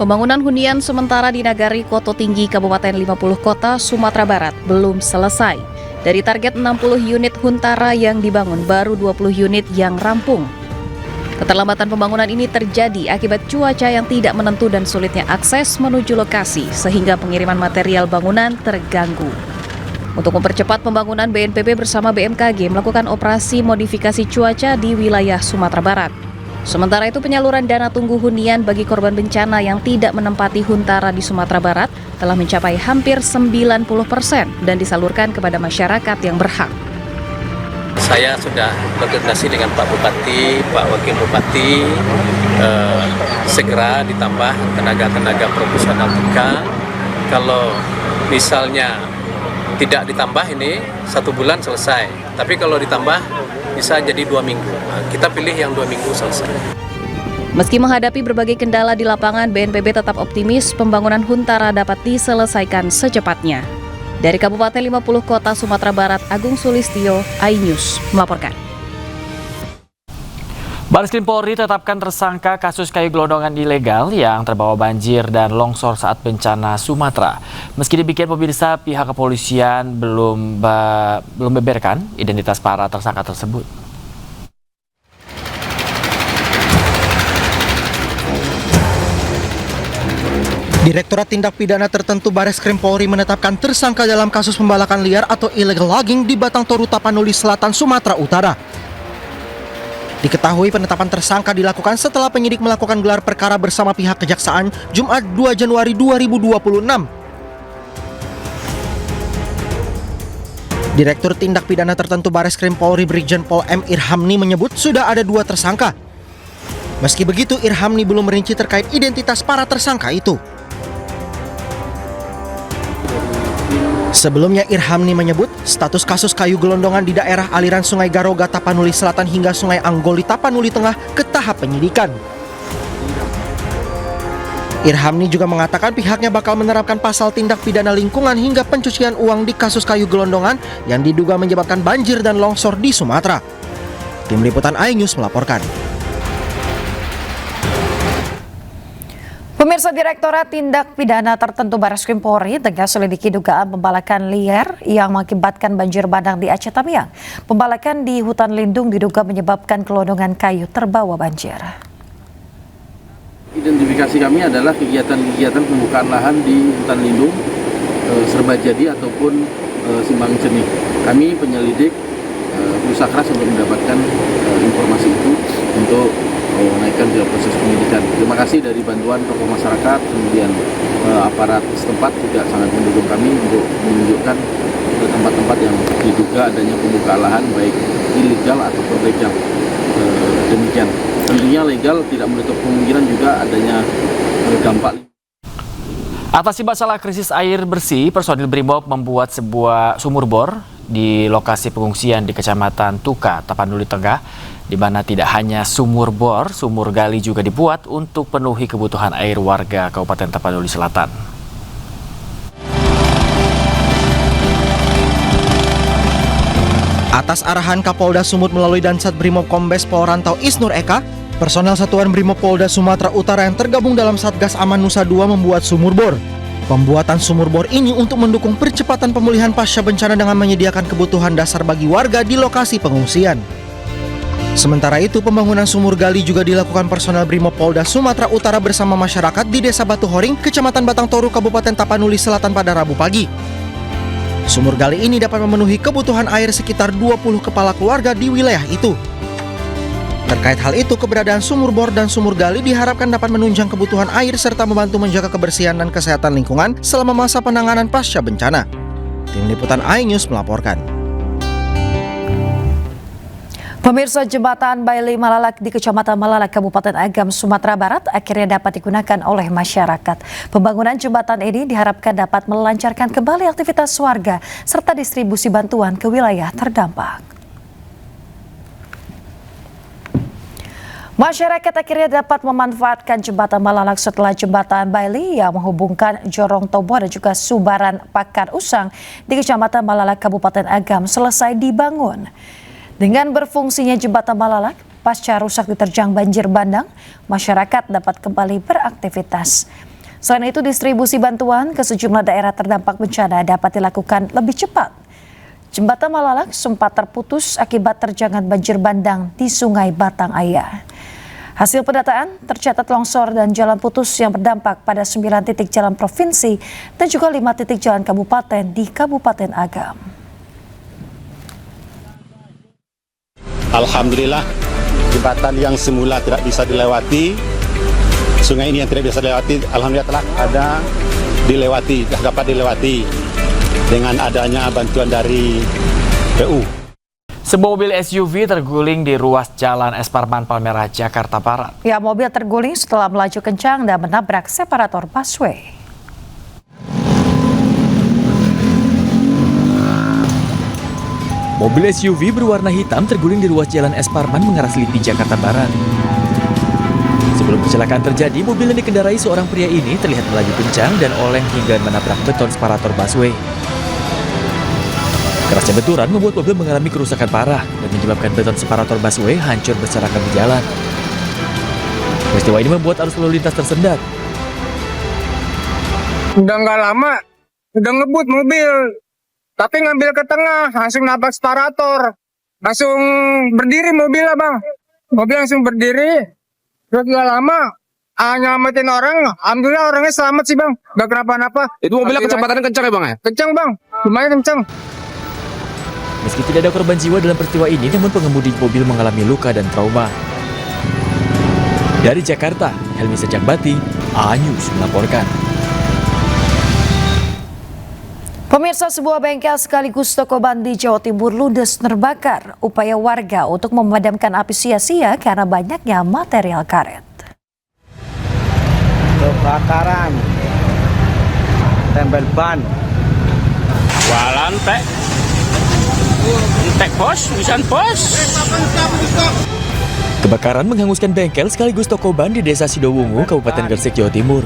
Pembangunan hunian sementara di Nagari Koto Tinggi, Kabupaten 50 Kota, Sumatera Barat belum selesai. Dari target 60 unit Huntara yang dibangun, baru 20 unit yang rampung. Keterlambatan pembangunan ini terjadi akibat cuaca yang tidak menentu dan sulitnya akses menuju lokasi, sehingga pengiriman material bangunan terganggu. Untuk mempercepat pembangunan, BNPB bersama BMKG melakukan operasi modifikasi cuaca di wilayah Sumatera Barat. Sementara itu, penyaluran dana tunggu hunian bagi korban bencana yang tidak menempati Huntara di Sumatera Barat telah mencapai hampir 90% dan disalurkan kepada masyarakat yang berhak. Saya sudah berkoordinasi dengan Pak Bupati, Pak Wakil Bupati, segera ditambah tenaga-tenaga profesional juga. Kalau misalnya tidak ditambah ini 1 bulan selesai, tapi kalau ditambah bisa jadi 2 minggu. Nah, kita pilih yang 2 minggu selesai. Meski menghadapi berbagai kendala di lapangan, BNPB tetap optimis pembangunan Huntara dapat diselesaikan secepatnya. Dari Kabupaten 50 Kota Sumatera Barat, Agung Sulistyo, iNews melaporkan. Bareskrim Polri tetapkan tersangka kasus kayu gelondongan ilegal yang terbawa banjir dan longsor saat bencana Sumatera. Meski demikian, pemirsa, pihak kepolisian belum membeberkan identitas para tersangka tersebut. Direktorat Tindak Pidana Tertentu Bareskrim Polri menetapkan tersangka dalam kasus pembalakan liar atau illegal logging di Batang Toru, Tapanuli Selatan, Sumatera Utara. Diketahui penetapan tersangka dilakukan setelah penyidik melakukan gelar perkara bersama pihak kejaksaan Jumat 2 Januari 2026. Direktur Tindak Pidana Tertentu Bareskrim Polri Brigjen Pol M. Irhamni menyebut sudah ada 2 tersangka. Meski begitu, Irhamni belum merinci terkait identitas para tersangka itu. Sebelumnya, Irhamni menyebut status kasus kayu gelondongan di daerah aliran Sungai Garoga, Tapanuli Selatan hingga Sungai Anggoli, Tapanuli Tengah ke tahap penyidikan. Irhamni juga mengatakan pihaknya bakal menerapkan pasal tindak pidana lingkungan hingga pencucian uang di kasus kayu gelondongan yang diduga menyebabkan banjir dan longsor di Sumatera. Tim Liputan iNews melaporkan. Pemirsa, Direktorat Tindak Pidana Tertentu Bareskrim Polri tengah selidiki dugaan pembalakan liar yang mengakibatkan banjir bandang di Aceh Tamiang. Pembalakan di hutan lindung diduga menyebabkan gelondongan kayu terbawa banjir. Identifikasi kami adalah kegiatan-kegiatan pembukaan lahan di hutan lindung, Serbajadi ataupun Simbang Cenih. Kami penyelidik berusaha keras untuk mendapatkan informasi itu untuk menaikkan dalam proses penyidikan. Terima kasih dari bantuan tokoh masyarakat, kemudian aparat setempat juga sangat mendukung kami untuk menunjukkan tempat-tempat yang diduga adanya pembukaan lahan baik ilegal ataupun legal. Demikian. Tentunya legal tidak menutup kemungkinan juga adanya dampak. Atasi masalah krisis air bersih, personil Brimob membuat sebuah sumur bor di lokasi pengungsian di Kecamatan Tuka, Tapanuli Tengah, di mana tidak hanya sumur bor, sumur gali juga dibuat untuk penuhi kebutuhan air warga Kabupaten Tapanuli Selatan. Atas arahan Kapolda Sumut melalui Dansat Brimob Kombes Pol Rantau Isnur Eka, personel Satuan Brimob Polda Sumatera Utara yang tergabung dalam Satgas Aman Nusa II membuat sumur bor. Pembuatan sumur bor ini untuk mendukung percepatan pemulihan pasca bencana dengan menyediakan kebutuhan dasar bagi warga di lokasi pengungsian. Sementara itu, pembangunan sumur gali juga dilakukan personel Brimob Polda Sumatera Utara bersama masyarakat di Desa Batu Horing, Kecamatan Batang Toru, Kabupaten Tapanuli Selatan pada Rabu pagi. Sumur gali ini dapat memenuhi kebutuhan air sekitar 20 kepala keluarga di wilayah itu. Terkait hal itu, keberadaan sumur bor dan sumur gali diharapkan dapat menunjang kebutuhan air serta membantu menjaga kebersihan dan kesehatan lingkungan selama masa penanganan pasca bencana. Tim Liputan iNews melaporkan. Pemirsa, jembatan Bailey Malalak di Kecamatan Malalak, Kabupaten Agam, Sumatera Barat akhirnya dapat digunakan oleh masyarakat. Pembangunan jembatan ini diharapkan dapat melancarkan kembali aktivitas warga serta distribusi bantuan ke wilayah terdampak. Masyarakat akhirnya dapat memanfaatkan jembatan Malalak setelah jembatan Bailey yang menghubungkan Jorong Tobo dan juga Subaran Pakar Usang di Kecamatan Malalak, Kabupaten Agam selesai dibangun. Dengan berfungsinya jembatan Malalak, pasca rusak diterjang banjir bandang, masyarakat dapat kembali beraktivitas. Selain itu, distribusi bantuan ke sejumlah daerah terdampak bencana dapat dilakukan lebih cepat. Jembatan Malalak sempat terputus akibat terjangan banjir bandang di Sungai Batang Ayah. Hasil pendataan tercatat longsor dan jalan putus yang berdampak pada 9 titik jalan provinsi dan juga 5 titik jalan kabupaten di Kabupaten Agam. Alhamdulillah, jembatan yang semula tidak bisa dilewati, sungai ini yang tidak bisa dilewati, alhamdulillah telah dapat dilewati dengan adanya bantuan dari PU. Sebuah mobil SUV terguling di ruas Jalan Es Parman Palmerah, Jakarta Barat. Ya, mobil terguling setelah melaju kencang dan menabrak separator busway. Mobil SUV berwarna hitam terguling di ruas Jalan Es Parman mengarah Selipi, Jakarta Barat. Sebelum kecelakaan terjadi, mobil yang dikendarai seorang pria ini terlihat melaju kencang dan oleng hingga menabrak beton separator busway. Kerasnya benturan membuat mobil mengalami kerusakan parah dan menyebabkan beton separator busway hancur berserakan di jalan. Peristiwa ini membuat arus lalu lintas tersendat. Udah nggak lama, udah ngebut mobil. Tapi ngambil ke tengah, langsung nabrak separator. Langsung berdiri mobilnya, Bang. Mobil langsung berdiri. Terus nggak lama, nyelamatin orang. Alhamdulillah orangnya selamat sih, Bang. Nggak kenapa-napa. Itu mobilnya kecepatannya kencang ya, Bang ya? Kencang, Bang. Lumayan kencang. Meski tidak ada korban jiwa dalam peristiwa ini, namun pengemudi mobil mengalami luka dan trauma. Dari Jakarta, Helmi Sejakbati, A-News melaporkan. Pemirsa, sebuah bengkel sekaligus toko ban di Jawa Timur ludes terbakar. Upaya warga untuk memadamkan api sia-sia karena banyaknya material karet. Kebakaran, tempel ban. Jualan teh. Tek bos, wisan bos. Kebakaran menghanguskan bengkel sekaligus toko ban di Desa Sidowungu, Kabupaten Gresik, Jawa Timur.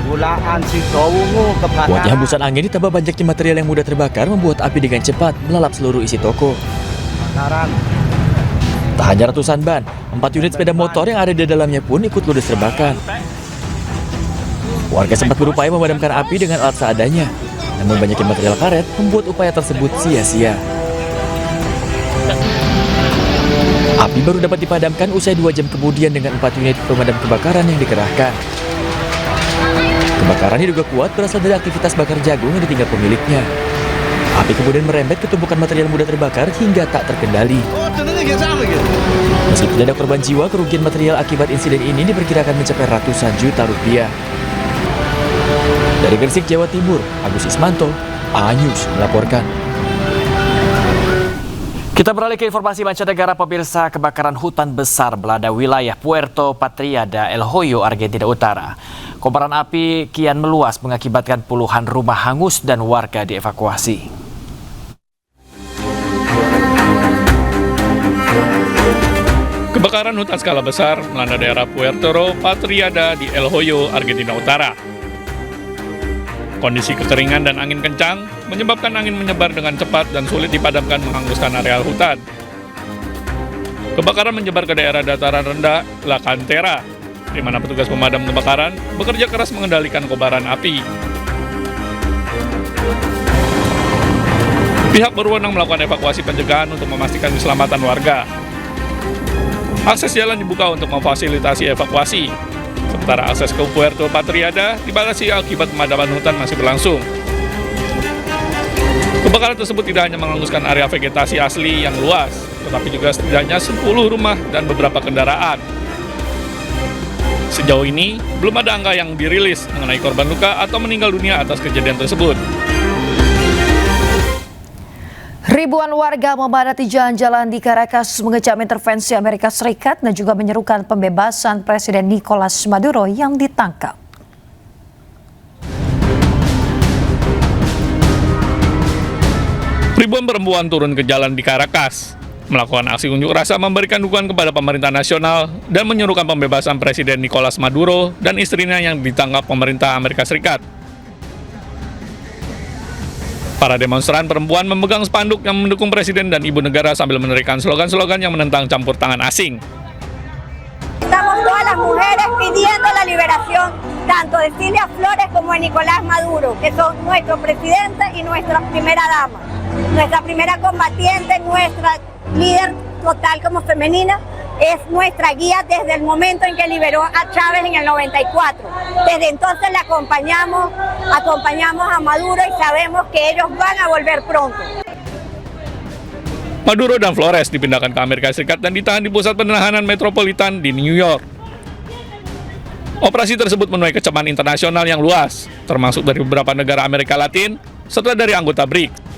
Gulaan Sidowungu kebakaran. Kuatnya hembusan angin ditambah banyaknya material yang mudah terbakar membuat api dengan cepat melalap seluruh isi toko. Kebakaran. Tak hanya ratusan ban, 4 unit sepeda motor yang ada di dalamnya pun ikut ludes terbakar. Warga sempat berupaya memadamkan api dengan alat seadanya, namun banyaknya material karet membuat upaya tersebut sia-sia. Api baru dapat dipadamkan usai 2 jam kemudian dengan 4 unit pemadam kebakaran yang dikerahkan. Kebakaran diduga kuat berasal dari aktivitas bakar jagung yang ditinggal pemiliknya. Api kemudian merembet ke tumpukan material mudah terbakar hingga tak terkendali. Meski tidak ada korban jiwa, kerugian material akibat insiden ini diperkirakan mencapai ratusan juta rupiah. Dari Gresik, Jawa Timur, Agus Ismanto, A-News melaporkan. Kita beralih ke informasi mancanegara. Pemirsa, kebakaran hutan besar melanda wilayah Puerto Patriada, El Hoyo, Argentina Utara. Kobaran api kian meluas mengakibatkan puluhan rumah hangus dan warga dievakuasi. Kebakaran hutan skala besar melanda daerah Puerto Patriada di El Hoyo, Argentina Utara. Kondisi kekeringan dan angin kencang menyebabkan angin menyebar dengan cepat dan sulit dipadamkan menghanguskan areal hutan. Kebakaran menyebar ke daerah dataran rendah La Cantera, di mana petugas pemadam kebakaran bekerja keras mengendalikan kobaran api. Pihak berwenang melakukan evakuasi pencegahan untuk memastikan keselamatan warga. Akses jalan dibuka untuk memfasilitasi evakuasi. Sementara akses ke Puerto Patriada dibatasi akibat pemadaman hutan masih berlangsung. Kebakaran tersebut tidak hanya menghanguskan area vegetasi asli yang luas, tetapi juga setidaknya 10 rumah dan beberapa kendaraan. Sejauh ini, belum ada angka yang dirilis mengenai korban luka atau meninggal dunia atas kejadian tersebut. Ribuan warga memadati jalan-jalan di Caracas mengecam intervensi Amerika Serikat dan juga menyerukan pembebasan Presiden Nicolas Maduro yang ditangkap. Ribuan perempuan turun ke jalan di Caracas, melakukan aksi unjuk rasa memberikan dukungan kepada pemerintah nasional dan menyerukan pembebasan Presiden Nicolas Maduro dan istrinya yang ditangkap pemerintah Amerika Serikat. Para demonstran perempuan memegang spanduk yang mendukung presiden dan ibu negara sambil meneriakkan slogan-slogan yang menentang campur tangan asing. Estamos todas las mujeres pidiendo la liberación tanto de Cilia Flores como de Nicolás Maduro, que son nuestro presidente y nuestra primera dama, nuestra primera combatiente, nuestra líder total como femenina, es nuestra guía desde el momento en que liberó a Chávez en el 94. Desde entonces la acompañamos a Maduro y sabemos que ellos van a volver pronto. Maduro dan Flores dipindahkan ke Amerika Serikat dan ditahan di pusat penahanan metropolitan di New York. Operasi tersebut menuai kecaman internasional yang luas, termasuk dari beberapa negara Amerika Latin, serta dari anggota BRICS.